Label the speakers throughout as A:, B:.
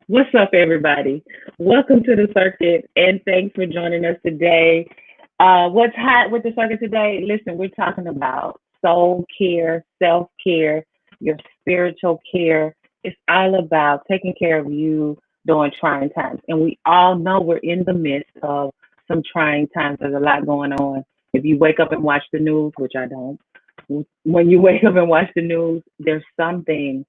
A: What's up, everybody? Welcome to the circuit, and thanks for joining us today. What's hot with the circuit today? Listen, we're talking about soul care, self care, your spiritual care. It's all about taking care of you during trying times. And we all know we're in the midst of some trying times. There's a lot going on. If you wake up and watch the news, which I don't, when you wake up and watch the news, there's something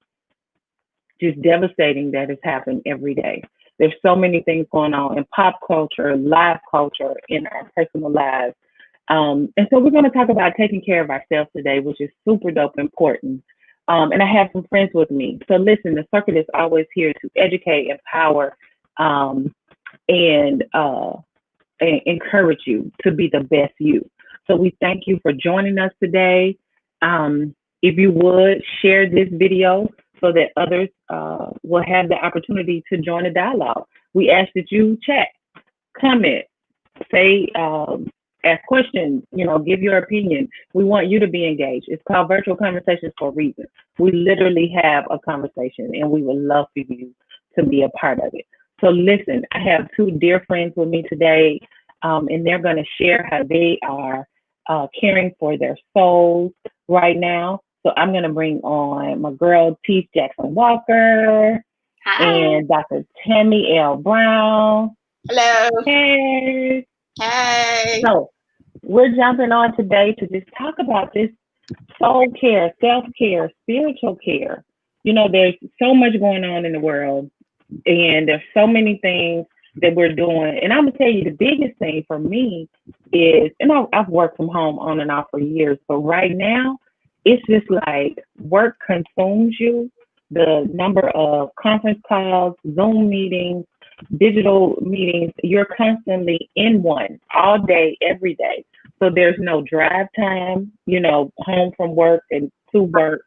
A: just devastating that is happening every day. There's so many things going on in pop culture, live culture, in our personal lives. And so we're going to talk about taking care of ourselves today, which is super dope important. And I have some friends with me. So listen, the circuit is always here to educate, empower, um, and and encourage you to be the best you. So we thank you for joining us today. If you would share this video so that others will have the opportunity to join the dialogue. We ask that you chat, comment, say, ask questions, give your opinion. We want you to be engaged. It's called Virtual Conversations for a reason. We literally have a conversation and we would love for you to be a part of it. So listen, I have two dear friends with me today, and they're going to share how they are caring for their souls right now. So I'm going to bring on my girl, Teeth Jackson Walker,
B: Hi.
A: and Dr. Tammy L. Brown.
B: Hello.
A: Hey.
B: Hey.
A: So we're jumping on today to just talk about this soul care, self care, spiritual care. There's so much going on in the world, and there's so many things that we're doing. And I'm gonna tell you the biggest thing for me is, and I've worked from home on and off for years, but right now it's just like work consumes you. The number of conference calls, Zoom meetings, digital meetings, you're constantly in one all day, every day. So there's no drive time, home from work and to work,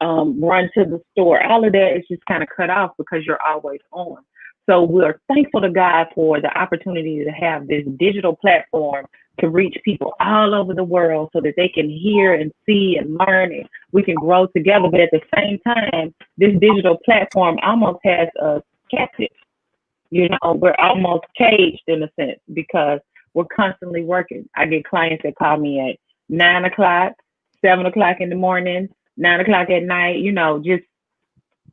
A: run to the store. All of that is just kind of cut off because you're always on. So we're thankful to God for the opportunity to have this digital platform to reach people all over the world so that they can hear and see and learn and we can grow together. But at the same time, this digital platform almost has us captive. We're almost caged in a sense because we're constantly working. I get clients that call me at 9 o'clock, 7 o'clock in the morning, 9 o'clock at night, just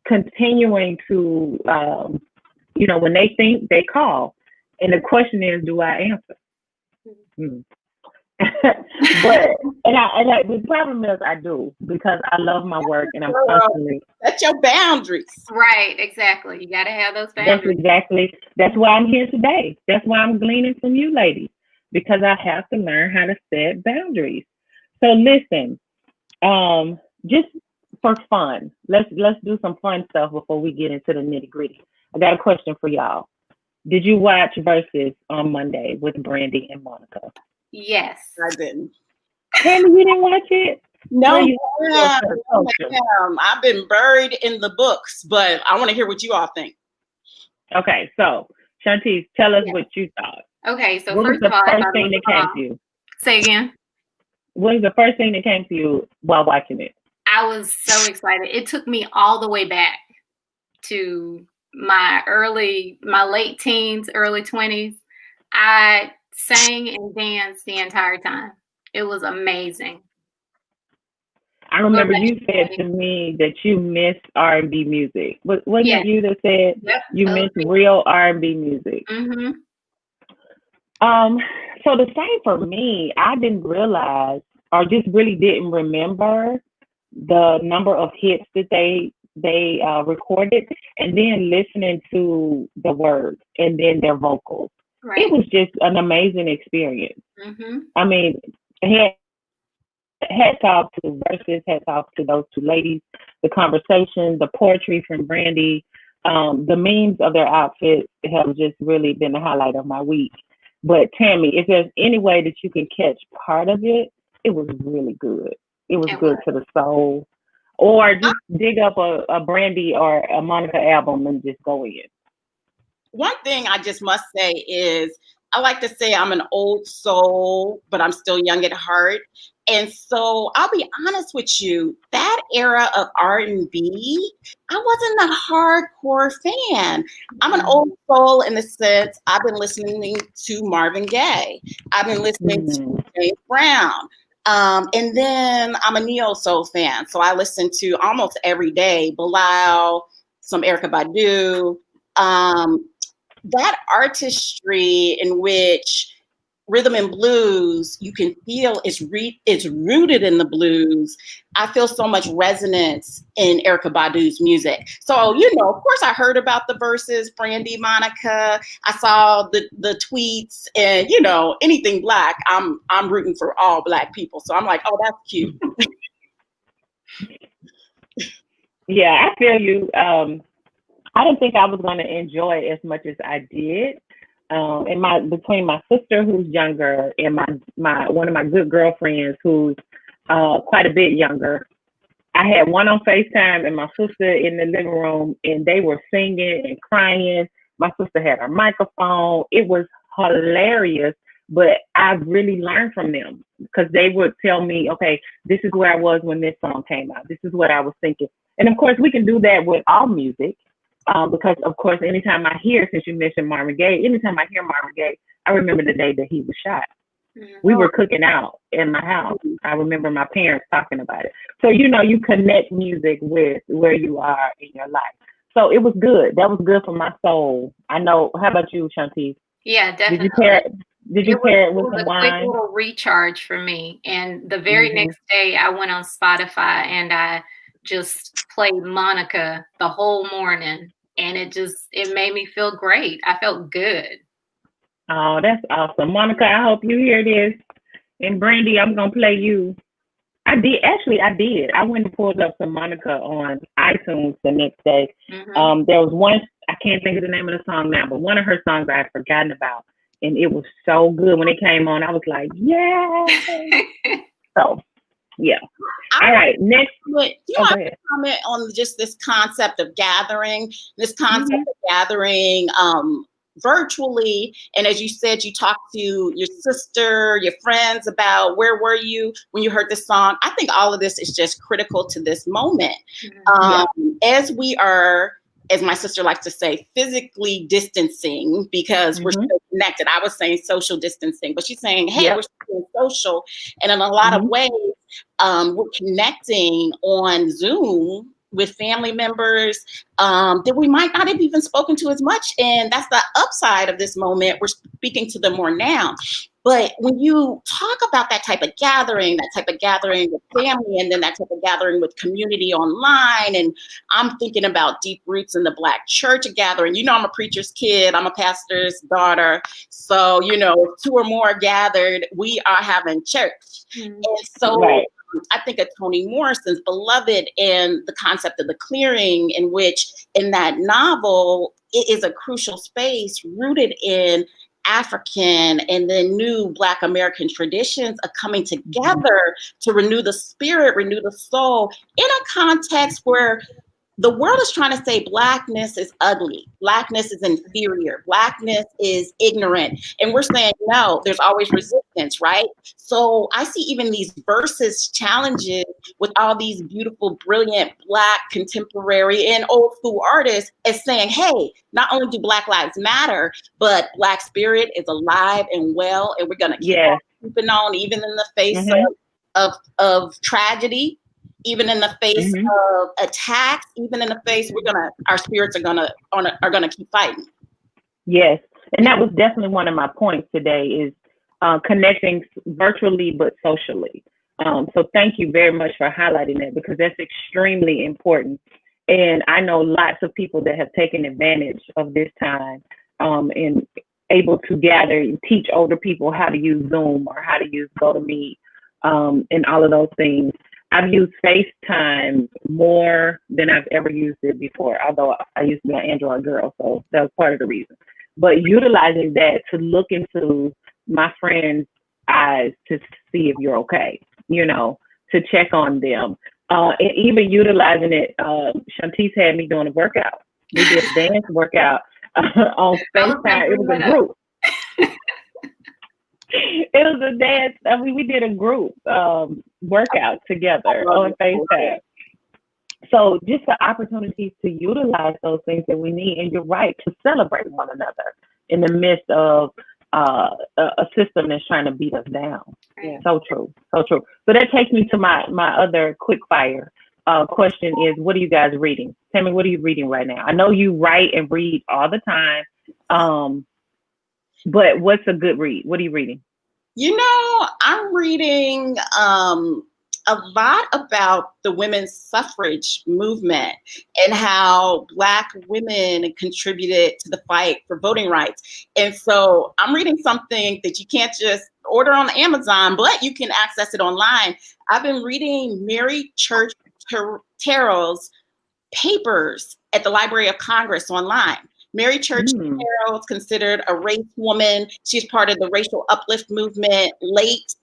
A: continuing to, when they think they call. And the question is, do I answer? Hmm. but the problem is I do because I love my work and I'm constantly.
B: That's your boundaries.
C: Right, exactly. You got to have those boundaries.
A: That's why I'm here today. That's why I'm gleaning from you ladies, because I have to learn how to set boundaries. So listen, just for fun, let's do some fun stuff before we get into the nitty gritty. I got a question for y'all. Did you watch Versus on Monday with Brandy and Monica?
C: Yes.
B: I didn't.
A: Tammy, you didn't watch it?
B: No, I've been buried in the books, but I want to hear what you all think.
A: Okay, so Shantice, tell us what you thought.
C: Okay, so
A: what
C: first
A: was the
C: of all,
A: first thing that came to you?
C: Say again.
A: What was the first thing that came to you while watching it?
C: I was so excited. It took me all the way back to my late teens, early 20s. I sang and danced the entire time. It was amazing.
A: I remember you said to me that you missed R&B music. Wasn't it you that said you missed real R&B music?
C: Mm-hmm.
A: So the same for me. I didn't realize, or just really didn't remember, the number of hits that they recorded, and then listening to the words and then their vocals. Right. It was just an amazing experience.
C: Mm-hmm.
A: I mean, hats off to Versus, hats off to those two ladies, the conversation, the poetry from Brandy, the memes of their outfits have just really been the highlight of my week. But Tammy, if there's any way that you can catch part of it, it was really good. It was good to the soul. Or just dig up a Brandy or a Monica album and just go in.
B: One thing I just must say is I like to say I'm an old soul, but I'm still young at heart. And so I'll be honest with you, that era of R&B, I wasn't a hardcore fan. I'm an old soul in the sense I've been listening to Marvin Gaye. I've been listening to James Brown. And then I'm a neo soul fan. So I listen to almost every day, Bilal, some Erykah Badu, that artistry in which rhythm and blues, you can feel it's rooted in the blues. I feel so much resonance in Erykah Badu's music. So, you know, of course I heard about the verses, Brandy, Monica. I saw the tweets, and, you know, anything Black, I'm rooting for all Black people. So I'm like, oh, that's cute.
A: Yeah, I feel you. I didn't think I was going to enjoy it as much as I did. And between my sister, who's younger, and my one of my good girlfriends, who's quite a bit younger, I had one on FaceTime and my sister in the living room, and they were singing and crying. My sister had her microphone. It was hilarious, but I really learned from them because they would tell me, okay, this is where I was when this song came out. This is what I was thinking. And of course, we can do that with all music. Because, of course, anytime I hear, since you mentioned Marvin Gaye, anytime I hear Marvin Gaye, I remember the day that he was shot. We were cooking out in my house. I remember my parents talking about it. So, you know, you connect music with where you are in your life. So it was good. That was good for my soul. I know. How about you, Shantice?
C: Yeah, definitely.
A: Did you pair it with some wine?
C: It was a quick little recharge for me. And the very next day, I went on Spotify and I just played Monica the whole morning. And it made me feel great. I felt good.
A: Oh, that's awesome. Monica, I hope you hear this. And Brandy, I'm going to play you. I did. I went and pulled up some Monica on iTunes the next day. There was one, I can't think of the name of the song now, but one of her songs I had forgotten about. And it was so good. When it came on, I was like, yeah. So, yeah. All right. Next.
B: Do you want to comment on just this concept of gathering, virtually? And as you said, you talked to your sister, your friends about where were you when you heard this song. I think all of this is just critical to this moment. As we are, as my sister likes to say, physically distancing because we're still connected. I was saying social distancing, but she's saying, hey, we're still social. And in a lot of ways, we're connecting on Zoom with family members that we might not have even spoken to as much. And that's the upside of this moment. We're speaking to them more now. But when you talk about that type of gathering with family, and then that type of gathering with community online, and I'm thinking about deep roots in the Black church gathering. You know, I'm a preacher's kid. I'm a pastor's daughter. So, you know, if two or more gathered, we are having church. And so I think of Toni Morrison's Beloved and the concept of the clearing, in which in that novel, it is a crucial space rooted in African and then new Black American traditions of coming together to renew the spirit, renew the soul in a context where the world is trying to say Blackness is ugly, Blackness is inferior, Blackness is ignorant. And we're saying, no, there's always resistance, right? So I see even these versus challenges with all these beautiful, brilliant Black contemporary and old school artists as saying, hey, not only do Black lives matter, but Black spirit is alive and well, and we're going to keep on keeping on, even in the face of tragedy. Even in the face of attacks, even in the face, our spirits are gonna keep fighting. Yes,
A: and that was definitely one of my points today is connecting virtually but socially. So thank you very much for highlighting that, because that's extremely important. And I know lots of people that have taken advantage of this time and able to gather and teach older people how to use Zoom or how to use GoToMeet and all of those things. I've used FaceTime more than I've ever used it before, although I used to be an Android girl, so that was part of the reason. But utilizing that to look into my friends' eyes to see if you're okay, you know, to check on them. And even utilizing it, Shantice had me doing a workout. We did a dance workout on FaceTime. It was a group. It was a dance. I mean, we did a group workout together on FaceTime. So just the opportunities to utilize those things that we need, and you're right, to celebrate one another in the midst of a system that's trying to beat us down.
C: Right.
A: So true, so true. So that takes me to my other quick fire question is, what are you guys reading? Tell me, what are you reading right now? I know you write and read all the time, but what's a good read? What are you reading?
B: You know, I'm reading a lot about the women's suffrage movement and how Black women contributed to the fight for voting rights. And so I'm reading something that you can't just order on Amazon, but you can access it online. I've been reading Mary Church Terrell's papers at the Library of Congress online. Mary Church Terrell is considered a race woman. She's part of the racial uplift movement, late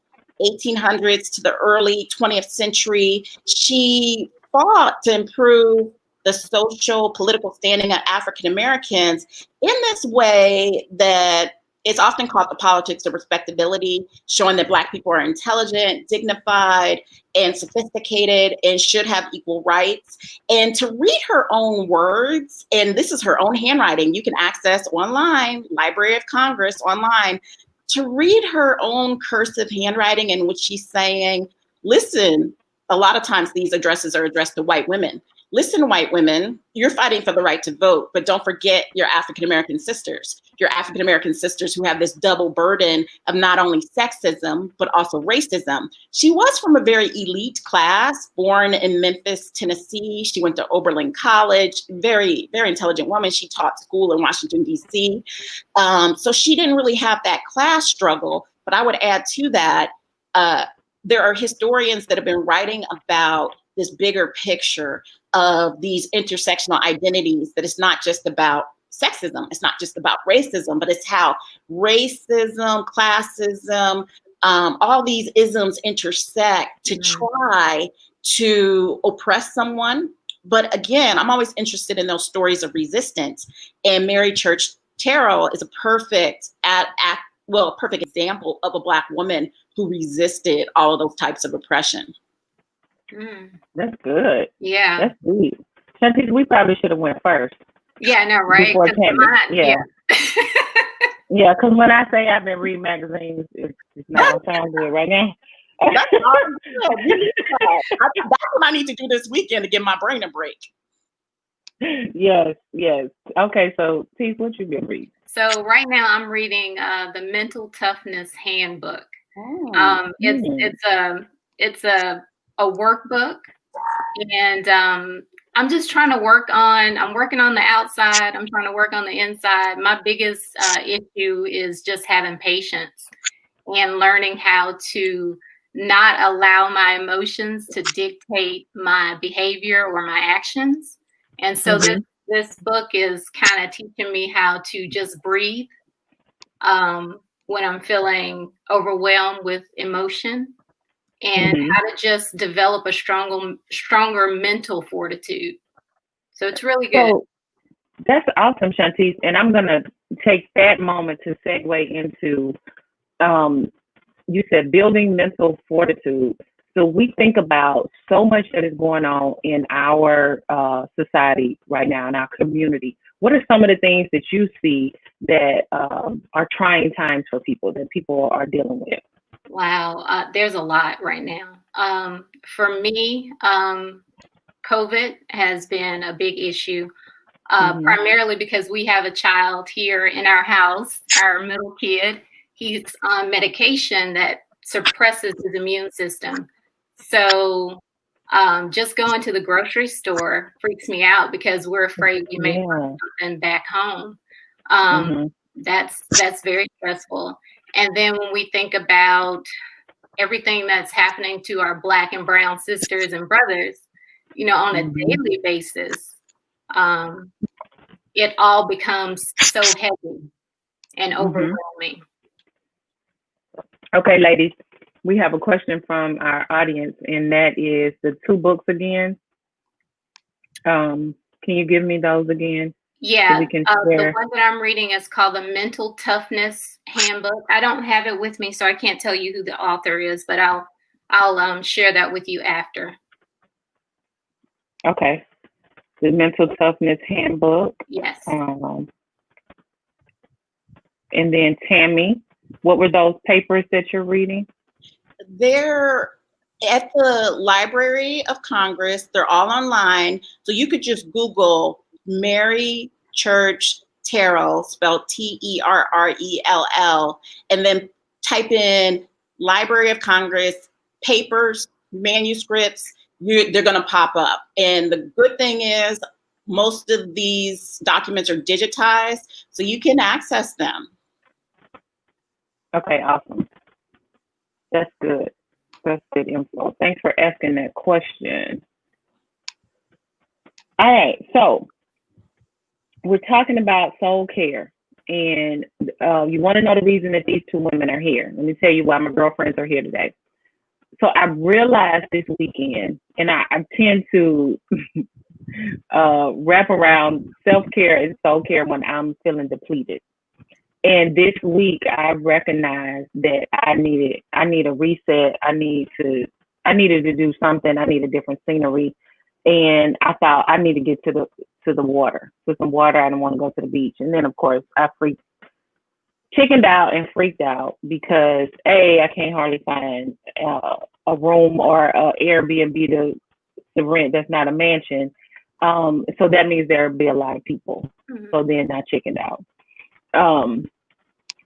B: 1800s to the early 20th century. She fought to improve the social, political standing of African Americans in this way that it's often called the politics of respectability, showing that Black people are intelligent, dignified, and sophisticated and should have equal rights. And to read her own words, and this is her own handwriting, you can access online, Library of Congress online, to read her own cursive handwriting in which she's saying, listen, a lot of times these addresses are addressed to white women. Listen, white women, you're fighting for the right to vote, but don't forget your African-American sisters, your African-American sisters who have this double burden of not only sexism, but also racism. She was from a very elite class, born in Memphis, Tennessee. She went to Oberlin College, very, very intelligent woman. She taught school in Washington, D.C. So she didn't really have that class struggle, but I would add to that, there are historians that have been writing about this bigger picture of these intersectional identities, that it's not just about sexism, it's not just about racism, but it's how racism, classism, all these isms intersect to try to oppress someone. But again, I'm always interested in those stories of resistance. And Mary Church Terrell is a perfect perfect example of a Black woman who resisted all of those types of oppression.
A: That's good.
C: Yeah.
A: That's deep. Shantice, we probably should have went first.
C: Yeah, no, right?
A: Yeah. Yeah, because when I say I've been reading magazines, it's not going to sound good right now.
B: That's what I need to do this weekend to give my brain a break.
A: Yes. Okay, so Tees, what you been reading?
C: So right now I'm reading the Mental Toughness Handbook. It's a workbook, and I'm just trying to I'm working on the outside, I'm trying to work on the inside. My biggest issue is just having patience and learning how to not allow my emotions to dictate my behavior or my actions. And so this book is kind of teaching me how to just breathe when I'm feeling overwhelmed with emotion, and how to just develop a stronger mental fortitude. So it's really good.
A: So that's awesome, Shantice. And I'm going to take that moment to segue into, you said building mental fortitude. So we think about so much that is going on in our society right now, in our community. What are some of the things that you see that are trying times for people, that people are dealing with?
C: Wow, there's a lot right now. For me, COVID has been a big issue, primarily because we have a child here in our house, our middle kid. He's on medication that suppresses his immune system. So just going to the grocery store freaks me out because we're afraid we may bring something back home. That's very stressful. And then when we think about everything that's happening to our Black and brown sisters and brothers, on a daily basis, it all becomes so heavy and overwhelming.
A: Okay, ladies, we have a question from our audience, and that is the 2 books again. Can you give me those again?
C: Yeah,
A: we can
C: the
A: share.
C: one that I'm reading is called The Mental Toughness Handbook. I don't have it with me, so I can't tell you who the author is, but I'll share that with you after.
A: Okay. The Mental Toughness Handbook.
C: Yes.
A: And then Tammy, what were those papers that you're reading?
B: They're at the Library of Congress. They're all online. So you could just Google Mary Church Terrell, spelled Terrell, and then type in Library of Congress papers, manuscripts. They're going to pop up. And the good thing is most of these documents are digitized, so you can access them.
A: Okay, awesome. That's good. That's good info. Thanks for asking that question. All right, so we're talking about soul care, and you want to know the reason that these two women are here. Let me tell you why my girlfriends are here today. So I realized this weekend, and I tend to wrap around self-care and soul care when I'm feeling depleted. And this week I recognized that I need a reset. I needed to do something. I need a different scenery. And I thought I need to get to the water, with some water. I didn't want to go to the beach. And then of course I chickened out and freaked out because I can't hardly find a room or a Airbnb to rent that's not a mansion. So that means there'll be a lot of people. Mm-hmm. So then I chickened out.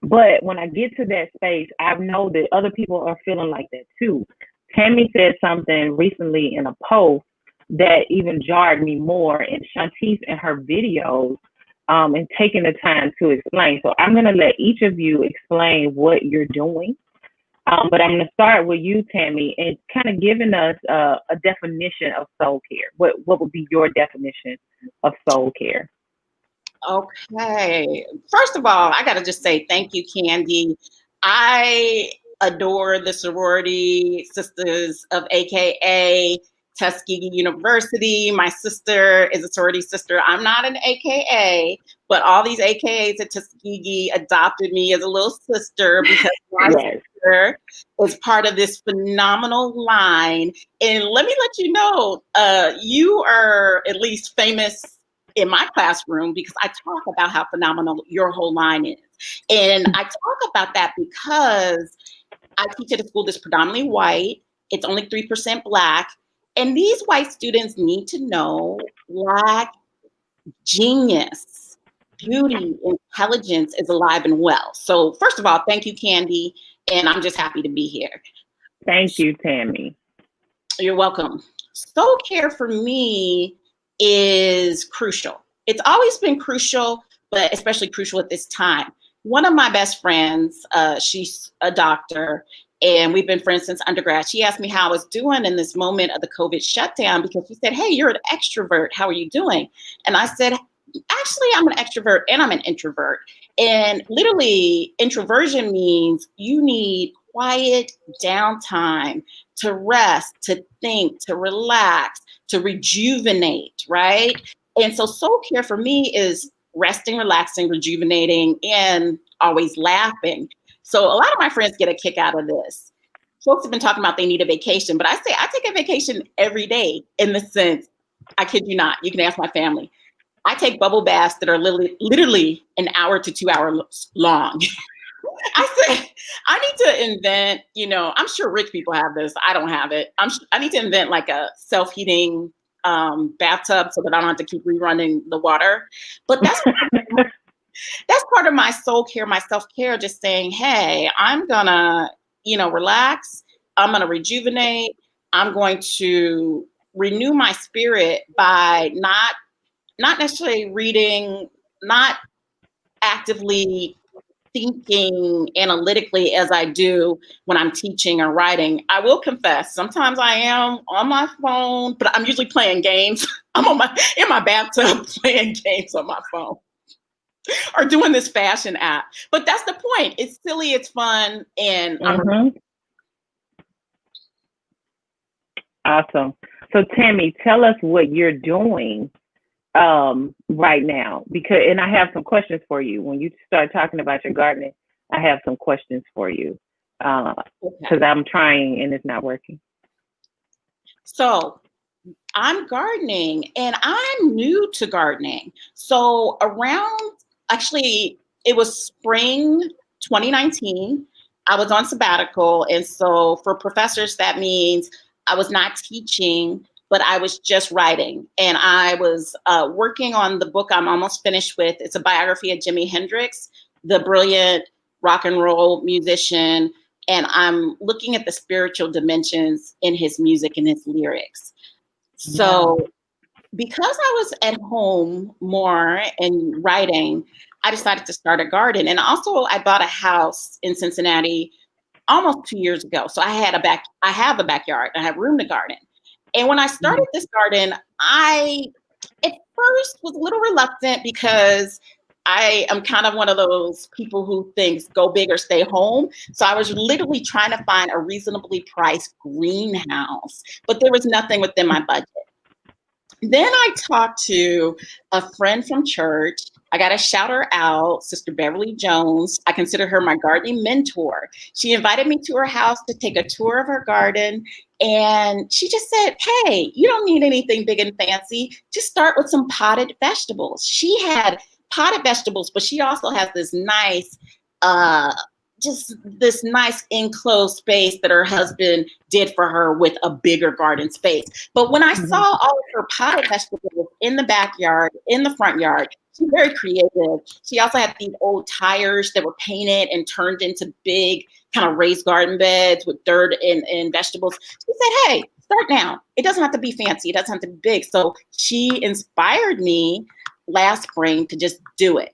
A: But when I get to that space, I know that other people are feeling like that too. Tammy said something recently in a post that even jarred me more, and Shantice in her videos, and taking the time to explain. So I'm going to let each of you explain what you're doing. But I'm going to start with you, Tammy, and kind of giving us a definition of soul care. What would be your definition of soul care?
B: Okay. First of all, I got to just say thank you, Candy. I adore the sorority sisters of AKA Tuskegee University. My sister is a sorority sister. I'm not an AKA, but all these AKAs at Tuskegee adopted me as a little sister because my sister is part of this phenomenal line. And let me let you know, you are at least famous in my classroom because I talk about how phenomenal your whole line is. And I talk about that because I teach at a school that's predominantly white. It's only 3% Black. And these white students need to know Black genius, beauty, intelligence is alive and well. So first of all, thank you, Candy. And I'm just happy to be here.
A: Thank you, Tammy.
B: You're welcome. Soul care for me is crucial. It's always been crucial, but especially crucial at this time. One of my best friends, she's a doctor, and we've been friends since undergrad. She asked me how I was doing in this moment of the COVID shutdown because she said, "Hey, you're an extrovert. How are you doing?" And I said, "Actually, I'm an extrovert and I'm an introvert." And literally, introversion means you need quiet downtime to rest, to think, to relax, to rejuvenate, right? And so soul care for me is resting, relaxing, rejuvenating, and always laughing. So a lot of my friends get a kick out of this. Folks have been talking about they need a vacation, but I say I take a vacation every day in the sense, I kid you not, you can ask my family. I take bubble baths that are literally an hour to 2 hours long. I said, I need to invent, I'm sure rich people have this. I don't have it. I need to invent like a self-heating bathtub so that I don't have to keep rerunning the water. But that's part of my soul care, my self-care, just saying, hey, I'm gonna, relax. I'm gonna rejuvenate. I'm going to renew my spirit by not necessarily reading, not actively thinking analytically as I do when I'm teaching or writing. I will confess, sometimes I am on my phone, but I'm usually playing games. I'm in my bathtub playing games on my phone or doing this fashion app. But that's the point. It's silly, it's fun, and
A: Awesome. So Tammy, tell us what you're doing right now, and I have some questions for you. When you start talking about your gardening, I have some questions for you because I'm trying and it's not working.
B: So I'm gardening and I'm new to gardening. So actually, it was spring 2019. I was on sabbatical. And so for professors, that means I was not teaching, but I was just writing. And I was working on the book I'm almost finished with. It's a biography of Jimi Hendrix, the brilliant rock and roll musician. And I'm looking at the spiritual dimensions in his music and his lyrics. So because I was at home more and writing, I decided to start a garden. And also I bought a house in Cincinnati almost 2 years ago. So I have a backyard. I have room to garden. And when I started this garden, I at first was a little reluctant because I am kind of one of those people who thinks go big or stay home. So I was literally trying to find a reasonably priced greenhouse, but there was nothing within my budget. Then I talked to a friend from church. I got to shout her out, Sister Beverly Jones. I consider her my gardening mentor. She invited me to her house to take a tour of her garden. And she just said, hey, you don't need anything big and fancy. Just start with some potted vegetables. She had potted vegetables, but she also has this nice, this nice enclosed space that her husband did for her with a bigger garden space. But when I saw all of her potted vegetables in the backyard, in the front yard, she's very creative. She also had these old tires that were painted and turned into big kind of raised garden beds with dirt and vegetables. She said, hey, start now. It doesn't have to be fancy. It doesn't have to be big. So she inspired me last spring to just do it.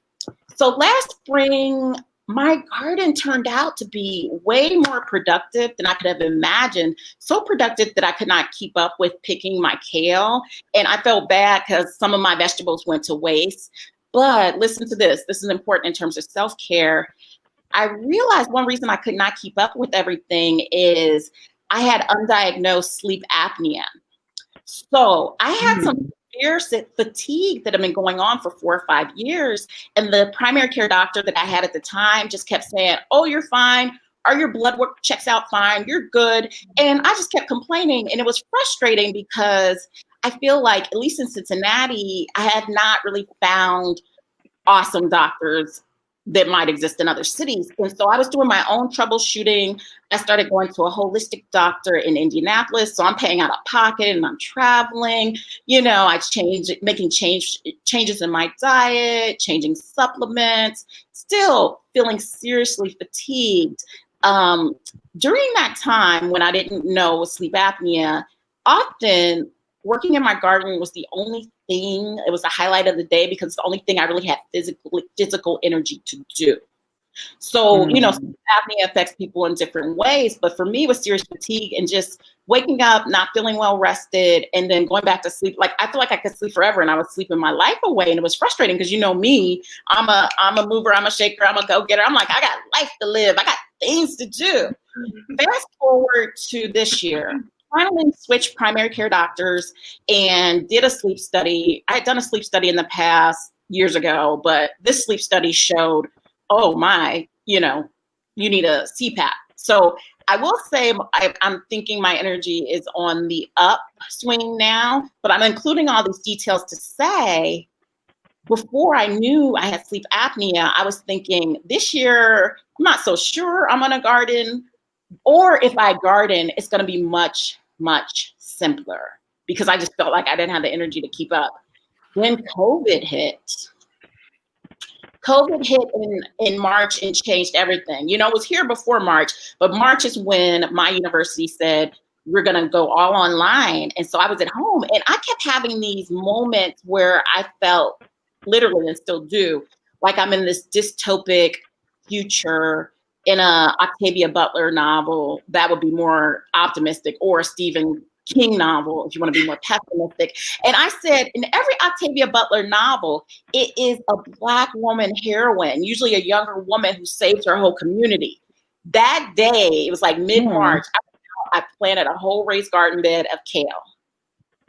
B: So last spring, my garden turned out to be way more productive than I could have imagined. So productive that I could not keep up with picking my kale. And I felt bad because some of my vegetables went to waste. But listen to this. This is important in terms of self-care. I realized one reason I could not keep up with everything is I had undiagnosed sleep apnea. So I had some severe fatigue that had been going on for 4 or 5 years. And the primary care doctor that I had at the time just kept saying, oh, you're fine. Or your blood work checks out fine. You're good. And I just kept complaining. And it was frustrating because I feel like, at least in Cincinnati, I had not really found awesome doctors that might exist in other cities. And so I was doing my own troubleshooting. I started going to a holistic doctor in Indianapolis. So I'm paying out of pocket and I'm traveling. You know, making changes in my diet, changing supplements, still feeling seriously fatigued. During that time when I didn't know sleep apnea, often working in my garden was the only thing. It was the highlight of the day because it's the only thing I really had physical energy to do. So, you know, sleep apnea affects people in different ways, but for me it was serious fatigue and just waking up, not feeling well rested, and then going back to sleep. Like, I feel like I could sleep forever and I was sleeping my life away. And it was frustrating because, you know, me, I'm a mover, I'm a shaker, I'm a go-getter. I'm like, I got life to live. I got things to do. Fast forward to this year. Finally switched primary care doctors and did a sleep study. I had done a sleep study in the past years ago, but this sleep study showed, oh my, you know, you need a CPAP. So I will say I'm thinking my energy is on the upswing now, but I'm including all these details to say, before I knew I had sleep apnea, I was thinking this year, I'm not so sure I'm gonna garden. Or if I garden, it's going to be much, much simpler because I just felt like I didn't have the energy to keep up. When COVID hit in March and changed everything. You know, it was here before March, but March is when my university said, we're going to go all online. And so I was at home and I kept having these moments where I felt literally, and still do, like I'm in this dystopic future in a Octavia Butler novel that would be more optimistic, or a Stephen King novel if you want to be more pessimistic. And I said, in every Octavia Butler novel, it is a Black woman heroine, usually a younger woman who saves her whole community. That day, it was like mid-March, I planted a whole raised garden bed of kale.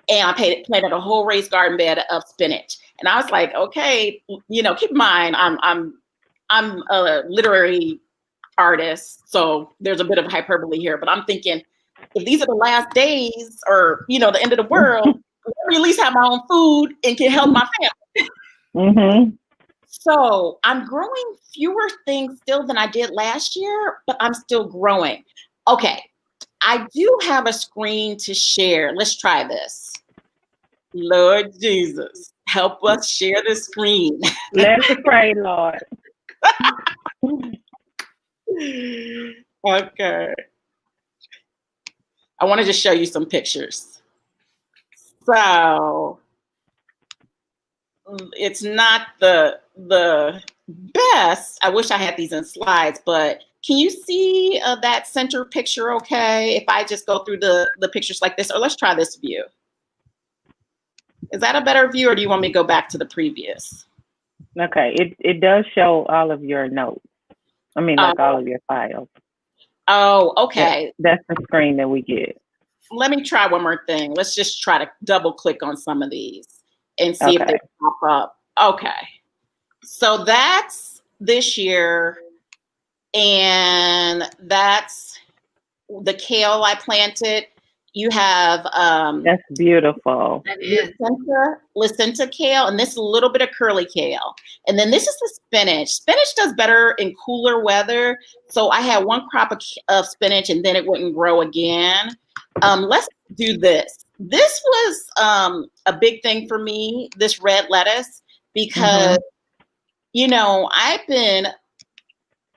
B: and I planted a whole raised garden bed of spinach. And I was like, okay, you know, keep in mind, I'm a literary artist, so there's a bit of hyperbole here, but I'm thinking, if these are the last days or, you know, the end of the world, let me at least have my own food and can help my family.
A: Mm-hmm.
B: So I'm growing fewer things still than I did last year, but I'm still growing. Okay, I do have a screen to share. Let's try this. Lord Jesus, help us share the screen.
A: Let's pray, Lord.
B: Okay. I want to just show you some pictures. So it's not the best. I wish I had these in slides, but can you see that center picture okay? If I just go through the pictures like this, or let's try this view. Is that a better view, or do you want me to go back to the previous?
A: Okay, it does show all of your notes. I mean, like all of your files.
B: Oh, okay.
A: That's the screen that we get.
B: Let me try one more thing. Let's just try to double click on some of these and see if they pop up. Okay. So that's this year, and that's the kale I planted. You have
A: that's beautiful.
C: That is.
B: Placenta kale, and this a little bit of curly kale. And then this is the spinach. Spinach does better in cooler weather. So I had one crop of spinach, and then it wouldn't grow again. Let's do this. This was a big thing for me, this red lettuce, because, you know, I've been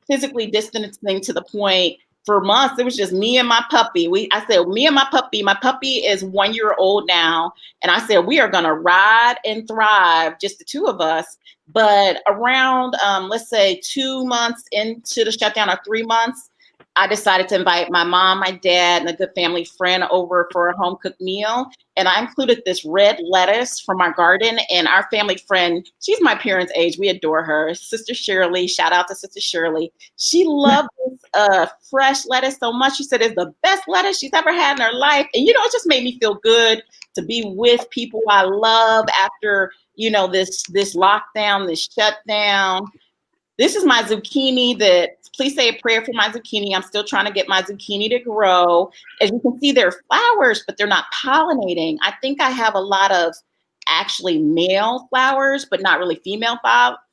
B: physically distancing to the point for months. It was just me and my puppy. I said, me and my puppy. My puppy is 1 year old now. And I said, we are going to ride and thrive, just the two of us. But around, let's say 2 months into the shutdown, or 3 months, I decided to invite my mom, my dad, and a good family friend over for a home cooked meal. And I included this red lettuce from our garden. And our family friend, she's my parents' age. We adore her. Sister Shirley, shout out to Sister Shirley. She loved this fresh lettuce so much. She said it's the best lettuce she's ever had in her life. And, you know, it just made me feel good to be with people I love after, you know, this lockdown, this shutdown. This is my zucchini that, please say a prayer for my zucchini. I'm still trying to get my zucchini to grow. As you can see, they're flowers, but they're not pollinating. I think I have a lot of actually male flowers, but not really female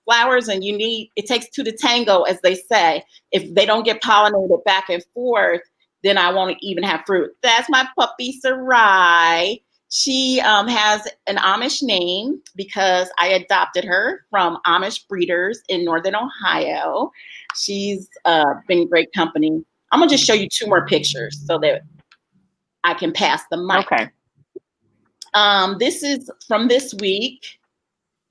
B: flowers. And it takes two to tango, as they say. If they don't get pollinated back and forth, then I won't even have fruit. That's my puppy, Sarai. She has an Amish name because I adopted her from Amish breeders in Northern Ohio. She's been great company. I'm gonna just show you 2 more pictures so that I can pass the mic.
A: Okay.
B: This is from this week.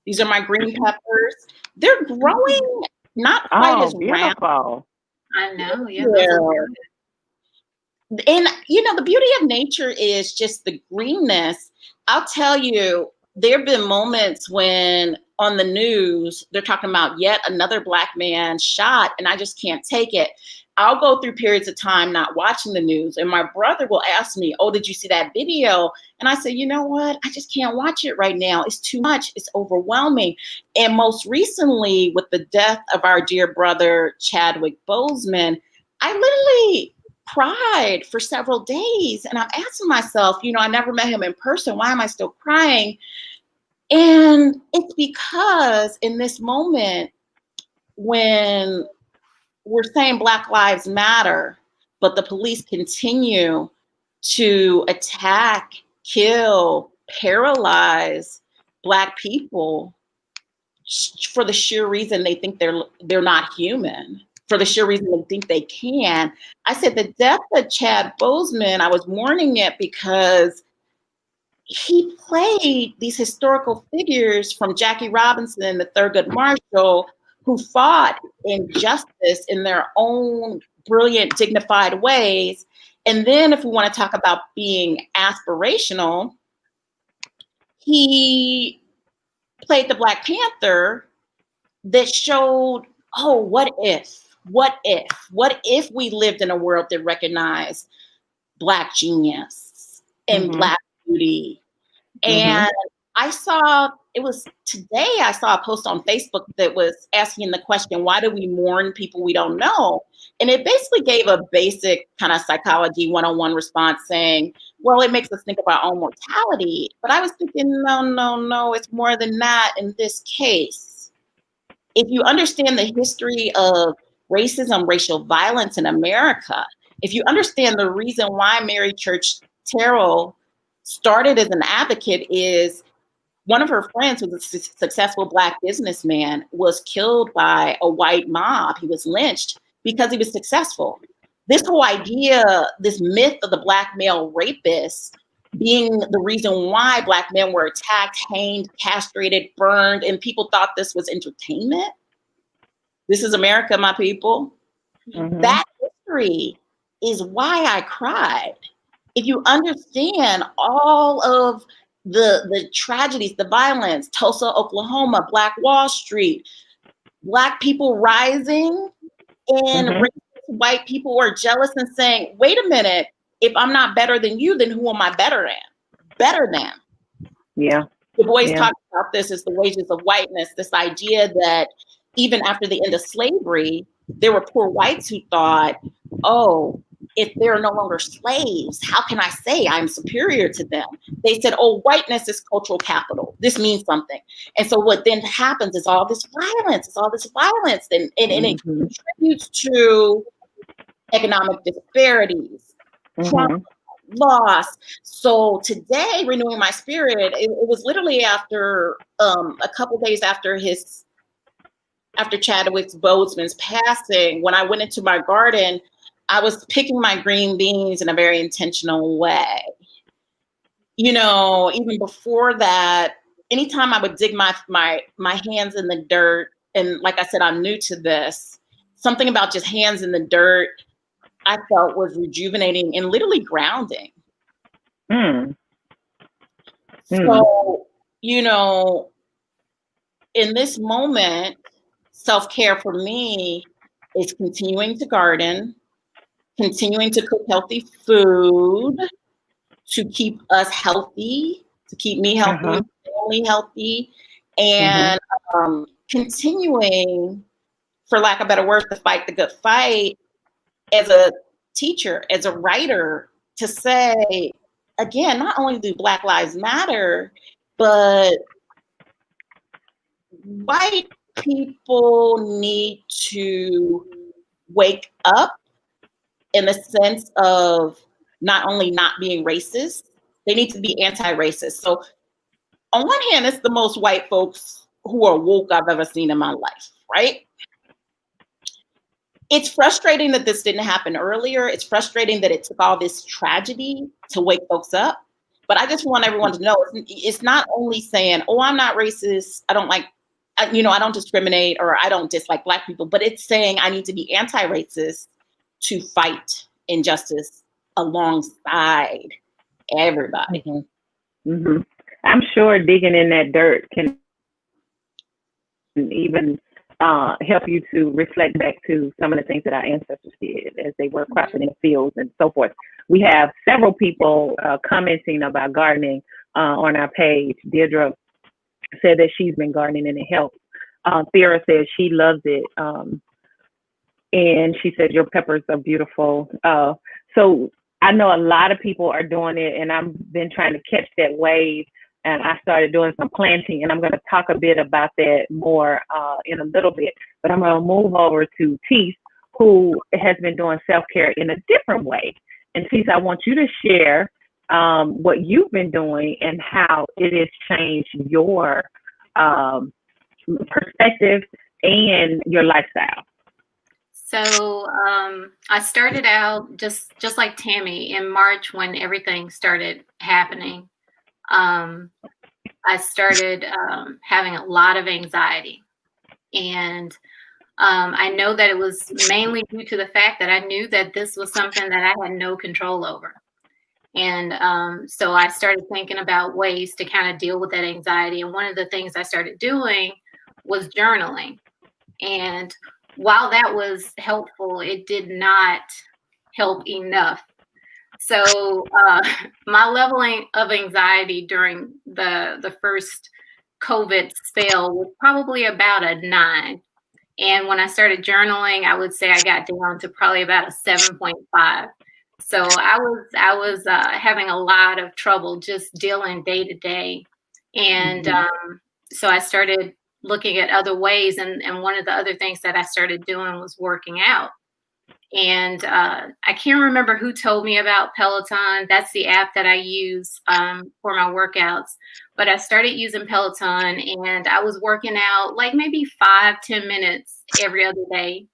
B: These are my green peppers. They're growing not quite as
A: beautiful.
B: round.
C: I know, yeah.
B: And, you know, the beauty of nature is just the greenness. I'll tell you, there have been moments when on the news, they're talking about yet another Black man shot, and I just can't take it. I'll go through periods of time not watching the news, and my brother will ask me, oh, did you see that video? And I say, you know what? I just can't watch it right now. It's too much. It's overwhelming. And most recently, with the death of our dear brother, Chadwick Boseman, I literally cried for several days. And I'm asking myself, you know, I never met him in person. Why am I still crying? And it's because in this moment, when we're saying Black Lives Matter, but the police continue to attack, kill, paralyze Black people for the sheer reason they think they're not human, for the sheer reason they think they can. I said the death of Chad Boseman, I was mourning it because he played these historical figures from Jackie Robinson, the Thurgood Marshall, who fought injustice in their own brilliant, dignified ways. And then if we want to talk about being aspirational, he played the Black Panther that showed, oh, what if we lived in a world that recognized Black genius and Black beauty And I saw, it was today, I saw a post on Facebook that was asking the question, why do we mourn people we don't know? And it basically gave a basic kind of psychology 101 response saying, well, it makes us think of our own mortality. But I was thinking, no, it's more than that in this case. If you understand the history of racism, racial violence in America, if you understand the reason why Mary Church Terrell started as an advocate is one of her friends, who was a successful Black businessman, was killed by a white mob. He was lynched because he was successful. This whole idea, this myth of the Black male rapist being the reason why Black men were attacked, hanged, castrated, burned, and people thought this was entertainment. This is America, my people. That history is why I cried. If you understand all of the tragedies, the violence, Tulsa, Oklahoma, Black Wall Street, Black people rising, and racist white people who are jealous and saying, wait a minute, if I'm not better than you, then who am I better than?
A: Yeah.
B: Du Bois talks about this as the wages of whiteness, this idea that even after the end of slavery, there were poor whites who thought, oh, if they're no longer slaves, how can I say I'm superior to them? They said, oh, whiteness is cultural capital. This means something. And so what then happens is all this violence, and it contributes to economic disparities, trauma, loss. So today, renewing my spirit, it was literally after a couple days after Chadwick Boseman's passing, when I went into my garden, I was picking my green beans in a very intentional way. You know, even before that, anytime I would dig my hands in the dirt, and like I said, I'm new to this, something about just hands in the dirt, I felt was rejuvenating and literally grounding. So, you know, in this moment, self-care for me is continuing to garden, continuing to cook healthy food, to keep us healthy, to keep me healthy, family healthy, and continuing, for lack of better words, to fight the good fight as a teacher, as a writer, to say, again, not only do Black Lives Matter, but white people need to wake up in the sense of not only not being racist, they need to be anti-racist. So on one hand, it's the most white folks who are woke I've ever seen in my life, right? It's frustrating that this didn't happen earlier. It's frustrating that it took all this tragedy to wake folks up. But I just want everyone to know, it's not only saying, oh, I'm not racist, I don't discriminate, or I don't dislike Black people, but it's saying I need to be anti-racist to fight injustice alongside everybody.
A: I'm sure digging in that dirt can even help you to reflect back to some of the things that our ancestors did as they were cropping in the fields and so forth. We have several people commenting about gardening on our page. Deirdre said that she's been gardening and it helps. Thera says she loves it. And she said, your peppers are beautiful. So I know a lot of people are doing it, and I've been trying to catch that wave. And I started doing some planting, and I'm going to talk a bit about that more in a little bit. But I'm going to move over to Tees, who has been doing self-care in a different way. And Tees, I want you to share what you've been doing and how it has changed your perspective and your lifestyle.
C: So I started out just like Tammy in March when everything started happening. I started having a lot of anxiety, and I know that it was mainly due to the fact that I knew that this was something that I had no control over. And so I started thinking about ways to kind of deal with that anxiety. And one of the things I started doing was journaling. And while that was helpful, it did not help enough. So my leveling of anxiety during the first COVID spell was probably about a 9. And when I started journaling, I would say I got down to probably about a 7.5. So I was having a lot of trouble just dealing day to day. And so I started looking at other ways. And one of the other things that I started doing was working out. And I can't remember who told me about Peloton. That's the app that I use for my workouts. But I started using Peloton, and I was working out like maybe 5-10 minutes every other day,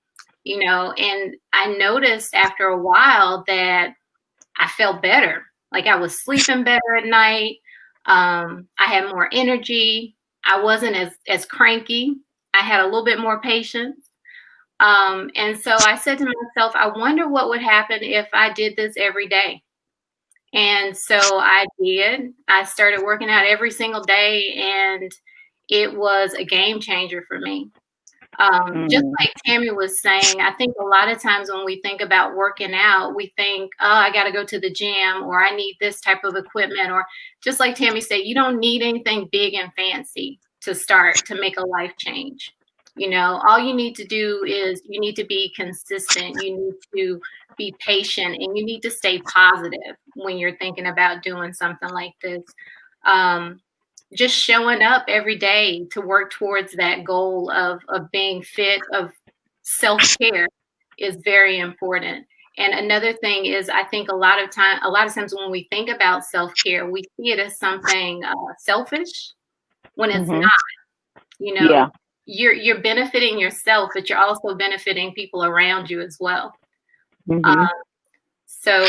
C: and I noticed after a while that I felt better. Like I was sleeping better at night. I had more energy. I wasn't as cranky. I had a little bit more patience. And so I said to myself, I wonder what would happen if I did this every day. And so I did. I started working out every single day, and it was a game changer for me. Just like Tammy was saying, I think a lot of times when we think about working out, we think, oh, I got to go to the gym, or I need this type of equipment, or just like Tammy said, you don't need anything big and fancy to start to make a life change. All you need to do is you need to be consistent. You need to be patient, and you need to stay positive when you're thinking about doing something like this. Just showing up every day to work towards that goal of being fit, of self-care is very important. And another thing is, I think a lot of times when we think about self-care, we see it as something selfish when it's not.
A: Yeah.
C: You're benefiting yourself, but you're also benefiting people around you as well. So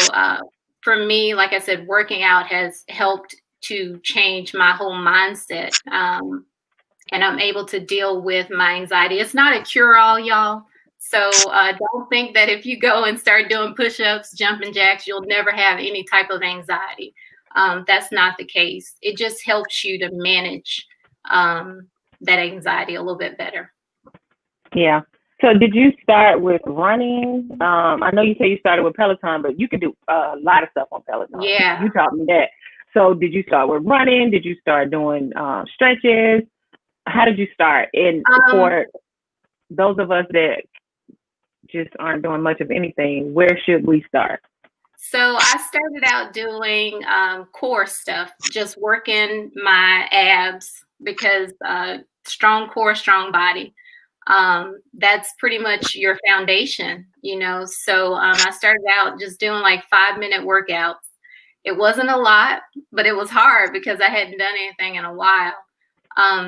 C: for me, like I said, working out has helped to change my whole mindset. And I'm able to deal with my anxiety. It's not a cure-all, y'all. So don't think that if you go and start doing push-ups, jumping jacks, you'll never have any type of anxiety. That's not the case. It just helps you to manage that anxiety a little bit better.
A: Yeah. So did you start with running? I know you say you started with Peloton, but you can do a lot of stuff on Peloton.
C: Yeah.
A: You taught me that. So did you start with running? Did you start doing stretches? How did you start? And for those of us that just aren't doing much of anything, where should we start?
C: So I started out doing core stuff, just working my abs, because strong core, strong body. That's pretty much your foundation, So I started out just doing like 5-minute workouts. It wasn't a lot, but it was hard because I hadn't done anything in a while.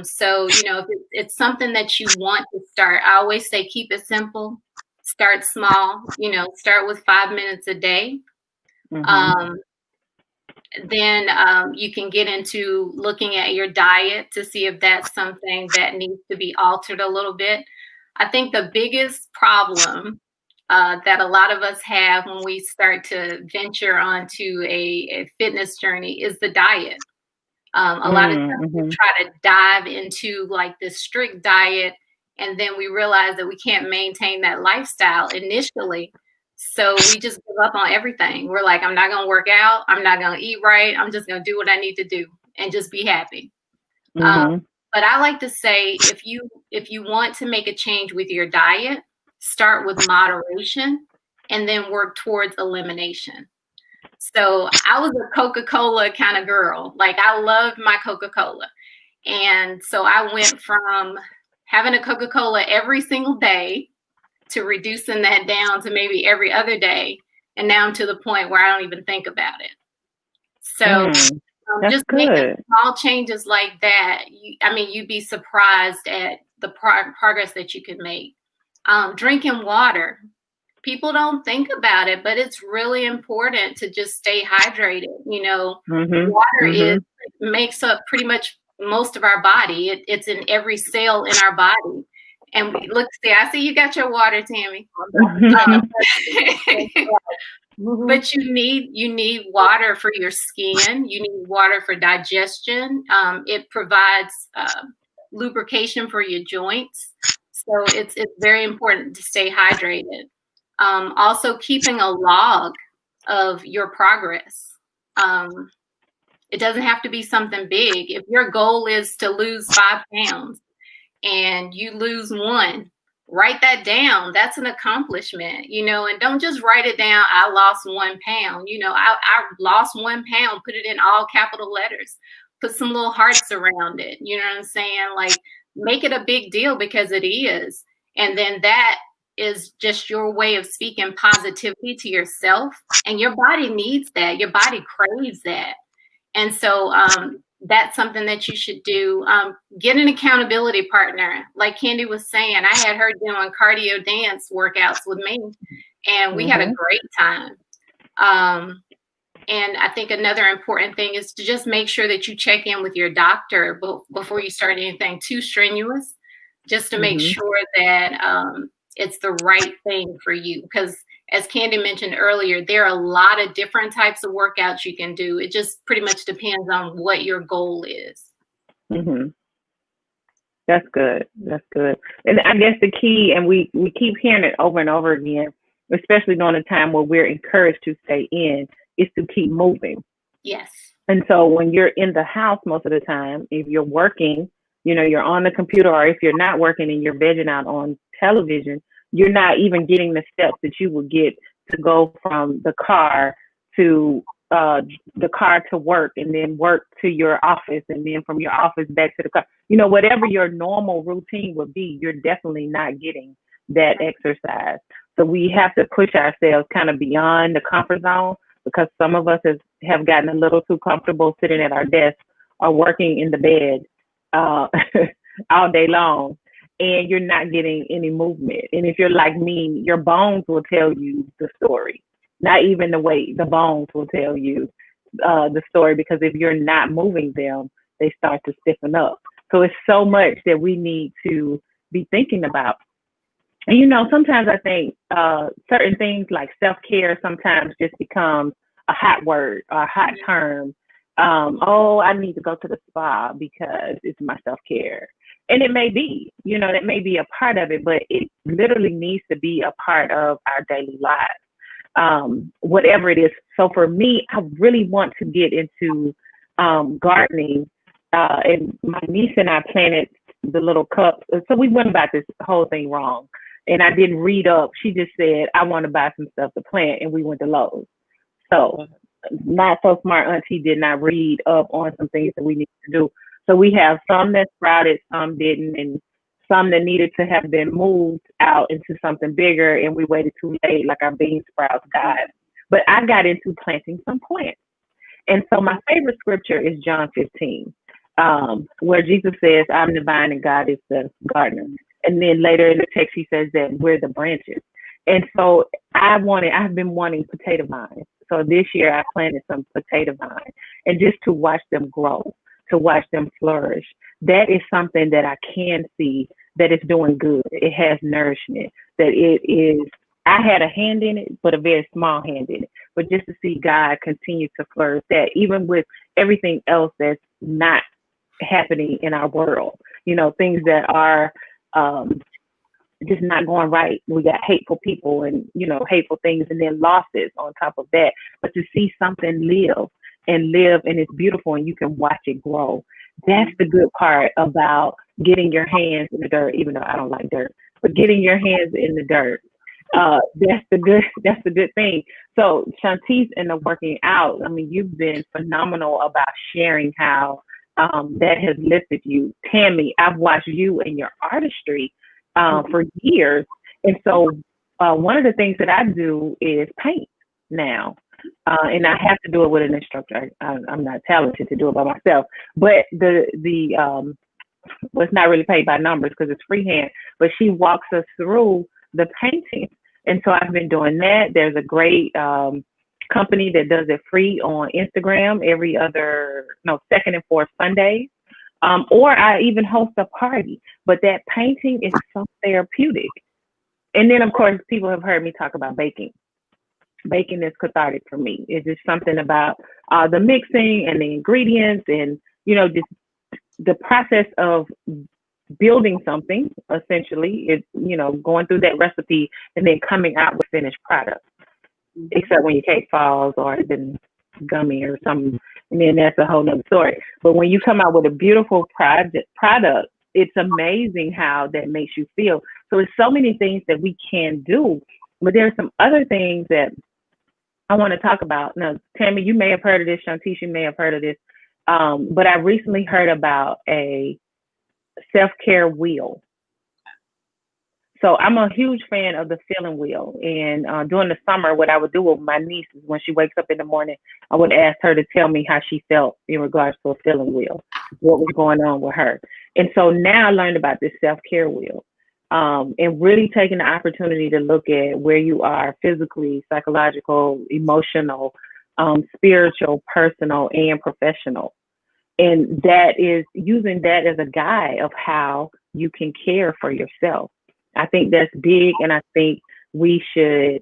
C: So, if it's something that you want to start, I always say keep it simple, start small, start with 5 minutes a day. Then you can get into looking at your diet to see if that's something that needs to be altered a little bit. I think the biggest problem that a lot of us have when we start to venture onto a fitness journey is the diet. A lot of times we try to dive into like this strict diet, and then we realize that we can't maintain that lifestyle initially. So we just give up on everything. We're like, I'm not going to work out. I'm not going to eat right. I'm just going to do what I need to do and just be happy. But I like to say, if you want to make a change with your diet, start with moderation and then work towards elimination. So I was a Coca-Cola kind of girl. Like I loved my Coca-Cola. And so I went from having a Coca-Cola every single day to reducing that down to maybe every other day. And now I'm to the point where I don't even think about it. So just making small changes like that, you'd be surprised at the progress that you can make. Drinking water. People don't think about it, but it's really important to just stay hydrated. Water makes up pretty much most of our body. It's in every cell in our body. And I see you got your water, Tammy. But you need water for your skin. You need water for digestion. It provides lubrication for your joints. So it's very important to stay hydrated. Also keeping a log of your progress. It doesn't have to be something big. If your goal is to lose 5 pounds and you lose 1, write that down. That's an accomplishment, and don't just write it down. I lost 1 pound. I lost 1 pound, put it in all capital letters, put some little hearts around it. You know what I'm saying? Like, make it a big deal, because it is. And then that is just your way of speaking positivity to yourself, and your body needs that. Your body craves that. And so that's something that you should do. Get an accountability partner. Like Candy was saying, I had her doing cardio dance workouts with me, and we had a great time. And I think another important thing is to just make sure that you check in with your doctor before you start anything too strenuous, just to make sure that it's the right thing for you. Because as Candy mentioned earlier, there are a lot of different types of workouts you can do. It just pretty much depends on what your goal is.
A: That's good. That's good. And I guess the key, and we keep hearing it over and over again, especially during a time where we're encouraged to stay in, is to keep moving.
C: Yes.
A: And so when you're in the house most of the time, if you're working, you're on the computer, or if you're not working and you're vegging out on television, you're not even getting the steps that you would get to go from the car to work, and then work to your office, and then from your office back to the car. Whatever your normal routine would be, you're definitely not getting that exercise. So we have to push ourselves kind of beyond the comfort zone, because some of us have gotten a little too comfortable sitting at our desk or working in the bed all day long, and you're not getting any movement. And if you're like me, your bones will tell you the story, not even the weight. The bones will tell you the story, because if you're not moving them, they start to stiffen up. So it's so much that we need to be thinking about. And, sometimes I think certain things like self-care sometimes just becomes a hot word or a hot term. I need to go to the spa because it's my self-care. And it may be, that may be a part of it, but it literally needs to be a part of our daily lives, whatever it is. So for me, I really want to get into gardening. And my niece and I planted the little cups. So we went about this whole thing wrong. And I didn't read up. She just said, I want to buy some stuff to plant. And we went to Lowe's. So not so smart auntie did not read up on some things that we need to do. So we have some that sprouted, some didn't, and some that needed to have been moved out into something bigger, and we waited too late, like our bean sprouts died. But I got into planting some plants. And so my favorite scripture is John 15, where Jesus says, I'm the vine and God is the gardener. And then later in the text, he says that we're the branches. And so I've been wanting potato vines. So this year I planted some potato vines, and just to watch them grow, to watch them flourish. That is something that I can see that it's doing good. It has nourishment, that it is, I had a hand in it, but a very small hand in it. But just to see God continue to flourish that, even with everything else that's not happening in our world, things that are just not going right. We got hateful people and, hateful things, and then losses on top of that. But to see something live, and it's beautiful, and you can watch it grow. That's the good part about getting your hands in the dirt, even though I don't like dirt, but getting your hands in the dirt. That's the good thing. So Shantice, and the working out, I mean, you've been phenomenal about sharing how that has lifted you. Tammy, I've watched you and your artistry for years. And so one of the things that I do is paint now. And I have to do it with an instructor. I'm not talented to do it by myself. But it's not really paid by numbers because it's freehand. But she walks us through the painting. And so I've been doing that. There's a great company that does it free on Instagram second and fourth Sundays. Or I even host a party. But that painting is so therapeutic. And then, of course, people have heard me talk about baking. Baking is cathartic for me. It's just something about the mixing and the ingredients, and, just the process of building something, essentially, is, going through that recipe and then coming out with finished product. except when your cake falls or it's been gummy or something, and then that's a whole nother story. But when you come out with a beautiful product, it's amazing how that makes you feel. So it's so many things that we can do, but there are some other things that I want to talk about. Now, Tammy, you may have heard of this. Shantice, you may have heard of this. But I recently heard about a self-care wheel. So I'm a huge fan of the feeling wheel. And during the summer, what I would do with my niece is when she wakes up in the morning, I would ask her to tell me how she felt in regards to a feeling wheel, what was going on with her. And so now I learned about this self-care wheel. And really taking the opportunity to look at where you are physically, psychological, emotional, spiritual, personal, and professional. And that is using that as a guide of how you can care for yourself. I think that's big, and I think we should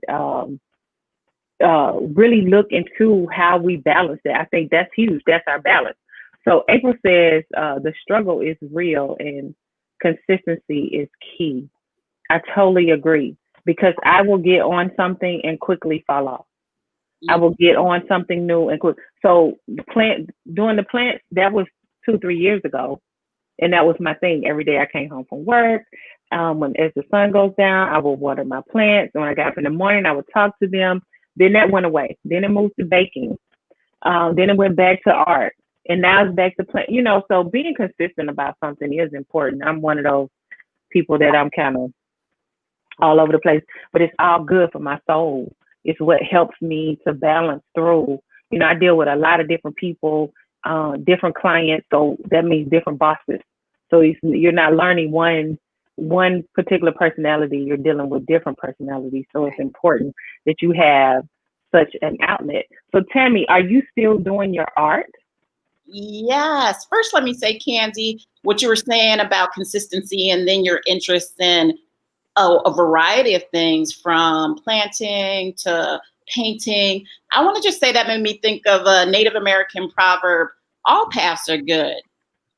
A: really look into how we balance that. I think that's huge. That's our balance. So April says the struggle is real and consistency is key. I totally agree, because I will get on something and quickly fall off. I will get on something new and quick. So doing the plants, that was 2-3 years ago. And that was my thing. Every day I came home from work. As the sun goes down, I would water my plants. When I got up in the morning, I would talk to them. Then that went away. Then it moved to baking. Then it went back to art. And now it's back to plant. So being consistent about something is important. I'm one of those people that I'm kind of all over the place, but it's all good for my soul. It's what helps me to balance through. I deal with a lot of different people, different clients. So that means different bosses. So you're not learning one particular personality. You're dealing with different personalities. So it's important that you have such an outlet. So Tammy, are you still doing your art?
B: Yes. First, let me say, Candy, what you were saying about consistency and then your interest in a variety of things from planting to painting. I want to just say that made me think of a Native American proverb, all paths are good.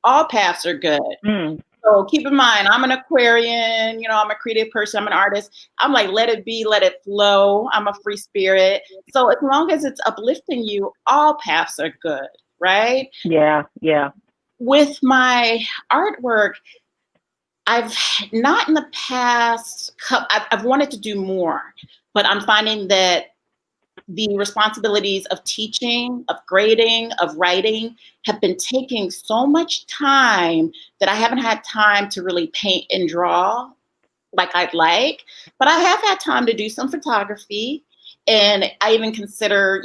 B: All paths are good. So keep in mind, I'm an Aquarian, I'm a creative person, I'm an artist. I'm like, let it be, let it flow. I'm a free spirit. So as long as it's uplifting you, all paths are good, right?
A: Yeah.
B: With my artwork, I've not in the past, I've wanted to do more, but I'm finding that the responsibilities of teaching, of grading, of writing have been taking so much time that I haven't had time to really paint and draw like I'd like, but I have had time to do some photography. And I even consider,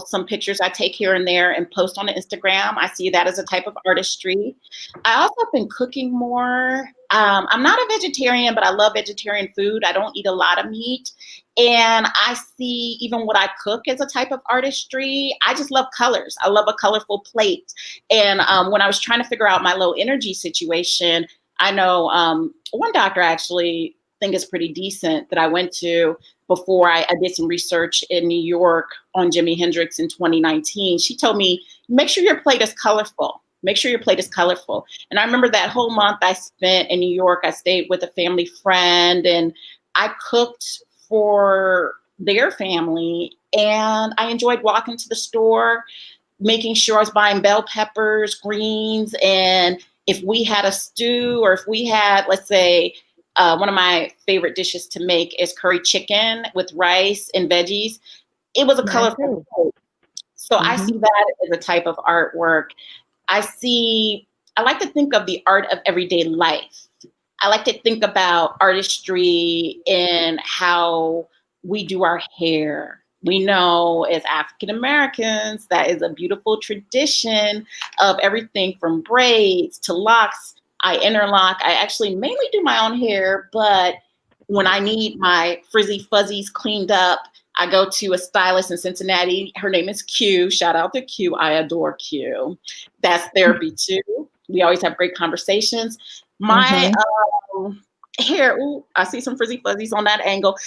B: some pictures I take here and there and post on Instagram. I see that as a type of artistry. I also have been cooking more. I'm not a vegetarian, but I love vegetarian food. I don't eat a lot of meat. And I see even what I cook as a type of artistry. I just love colors. I love a colorful plate. And when I was trying to figure out my low energy situation, I know one doctor I actually think is pretty decent that I went to before I did some research in New York on Jimi Hendrix in 2019. She told me, make sure your plate is colorful. Make sure your plate is colorful. And I remember that whole month I spent in New York. I stayed with a family friend and I cooked for their family. And I enjoyed walking to the store, making sure I was buying bell peppers, greens, and if we had a stew or if we had, let's say, one of my favorite dishes to make is curry chicken with rice and veggies. It was a colorful plate. So I see that as a type of artwork. I like to think of the art of everyday life. I like to think about artistry in how we do our hair. We know as African Americans, that is a beautiful tradition of everything from braids to locks. I interlock. I actually mainly do my own hair, but when I need my frizzy fuzzies cleaned up, I go to a stylist in Cincinnati. Her name is Q. Shout out to Q. I adore Q. That's therapy too. We always have great conversations. My hair, I see some frizzy fuzzies on that angle.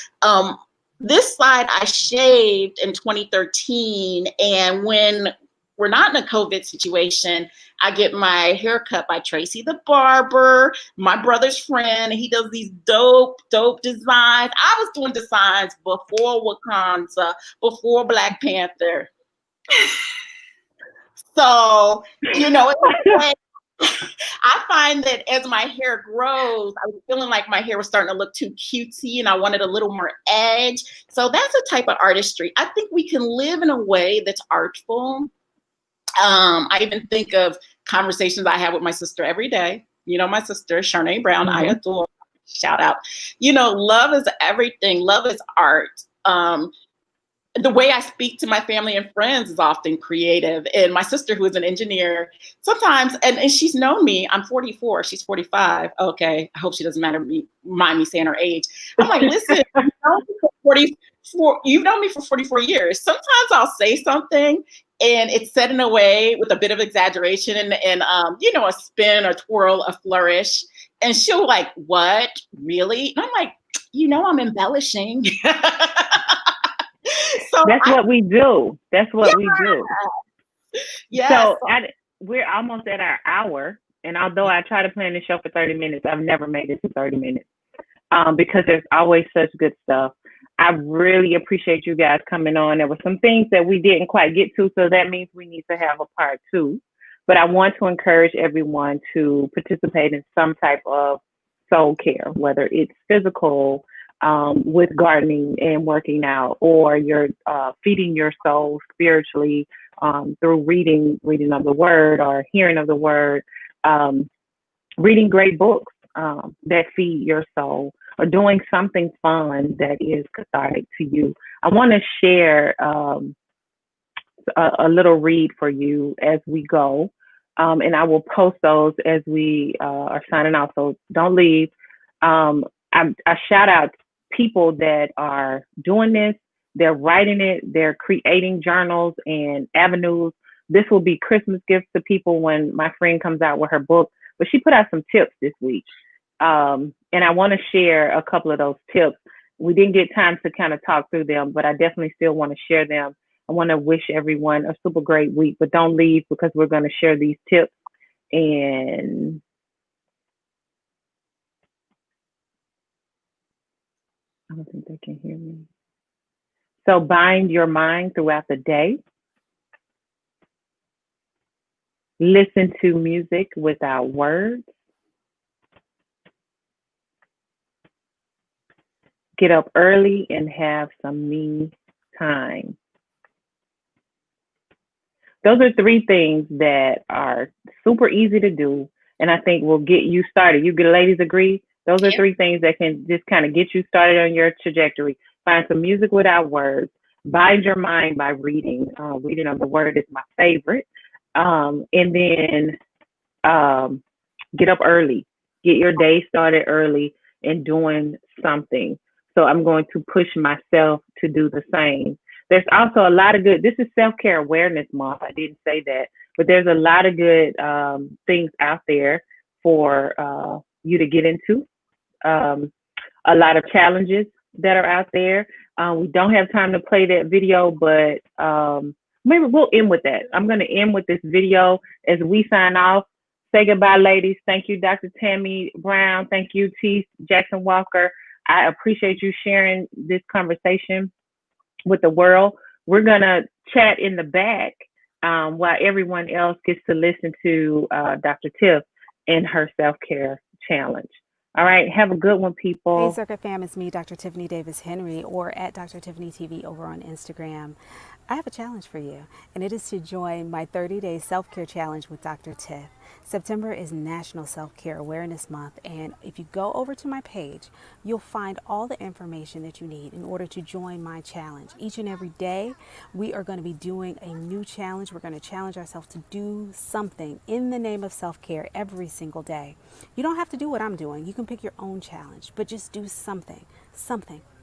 B: This side I shaved in 2013, and when we're not in a COVID situation, I get my hair cut by Tracy the barber, my brother's friend. And he does these dope designs. I was doing designs before Wakanda, before Black Panther. So, you know, I find that as my hair grows, I was feeling like my hair was starting to look too cutesy and I wanted a little more edge. So that's a type of artistry. I think we can live in a way that's artful. I even think of conversations I have with my sister every day. You know, my sister, Sharnae Brown, I adore. Shout out. You know, love is everything. Love is art. The way I speak to my family and friends is often creative. And my sister, who is an engineer, sometimes, and she's known me, I'm 44, she's 45. Okay, I hope she doesn't mind me saying her age. I'm like, listen, you've known me for 44 years. Sometimes I'll say something and it's said in a way with a bit of exaggeration and you know, a spin, a twirl, a flourish. And she'll like, what, really? And I'm like, you know, I'm embellishing. So
A: that's what we do. That's what we do.
B: Yeah.
A: So we're almost at our hour. And although I try to plan the show for 30 minutes, I've never made it to 30 minutes because there's always such good stuff. I really appreciate you guys coming on. There were some things that we didn't quite get to, so that means we need to have a part 2. But I want to encourage everyone to participate in some type of soul care, whether it's physical, with gardening and working out, or you're feeding your soul spiritually through reading of the word or hearing of the word, reading great books that feed your soul, or doing something fun that is cathartic to you. I want to share a little read for you as we go, and I will post those as we are signing off, so don't leave. I shout out people that are doing this, they're writing it, they're creating journals and avenues. This will be Christmas gifts to people when my friend comes out with her book, but she put out some tips this week. And I want to share a couple of those tips. We didn't get time to kind of talk through them, but I definitely still want to share them. I want to wish everyone a super great week, but don't leave because we're going to share these tips. And I don't think they can hear me. So bind your mind throughout the day. Listen to music without words. Get up early and have some me time. Those are 3 things that are super easy to do, and I think will get you started. You ladies agree? Those are 3 things that can just kind of get you started on your trajectory. Find some music without words. Bind your mind by reading. Reading of the word is my favorite. And then get up early. Get your day started early and doing something. So I'm going to push myself to do the same. There's also a lot of good, this is Self-Care Awareness Month. I didn't say that, but there's a lot of good things out there for you to get into. A lot of challenges that are out there. We don't have time to play that video, but maybe we'll end with that. I'm going to end with this video as we sign off. Say goodbye, ladies. Thank you, Dr. Tammy Brown. Thank you, T. Jackson Walker. I appreciate you sharing this conversation with the world. We're going to chat in the back while everyone else gets to listen to Dr. Tiff and her self-care challenge. All right, have a good one, people.
D: Hey, Circuit fam, it's me, Dr. Tiffany Davis Henry, or at Dr. Tiffany TV over on Instagram. I have a challenge for you, and it is to join my 30-day self-care challenge with Dr. Tiff. September is National Self-Care Awareness Month, and if you go over to my page, you'll find all the information that you need in order to join my challenge. Each and every day, we are going to be doing a new challenge. We're going to challenge ourselves to do something in the name of self-care every single day. You don't have to do what I'm doing. You can pick your own challenge, but just do something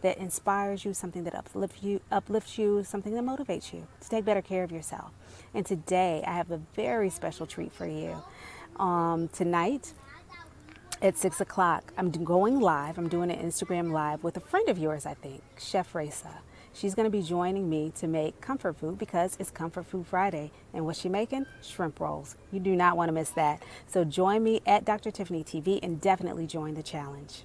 D: that inspires you, something that uplifts you, something that motivates you to take better care of yourself. And today, I have a very special treat for you. Tonight at 6 o'clock, I'm going live. I'm doing an Instagram live with a friend of yours, I think, Chef Raisa. She's going to be joining me to make comfort food because it's Comfort Food Friday. And what's she making? Shrimp rolls. You do not want to miss that. So join me at Dr. Tiffany TV and definitely join the challenge.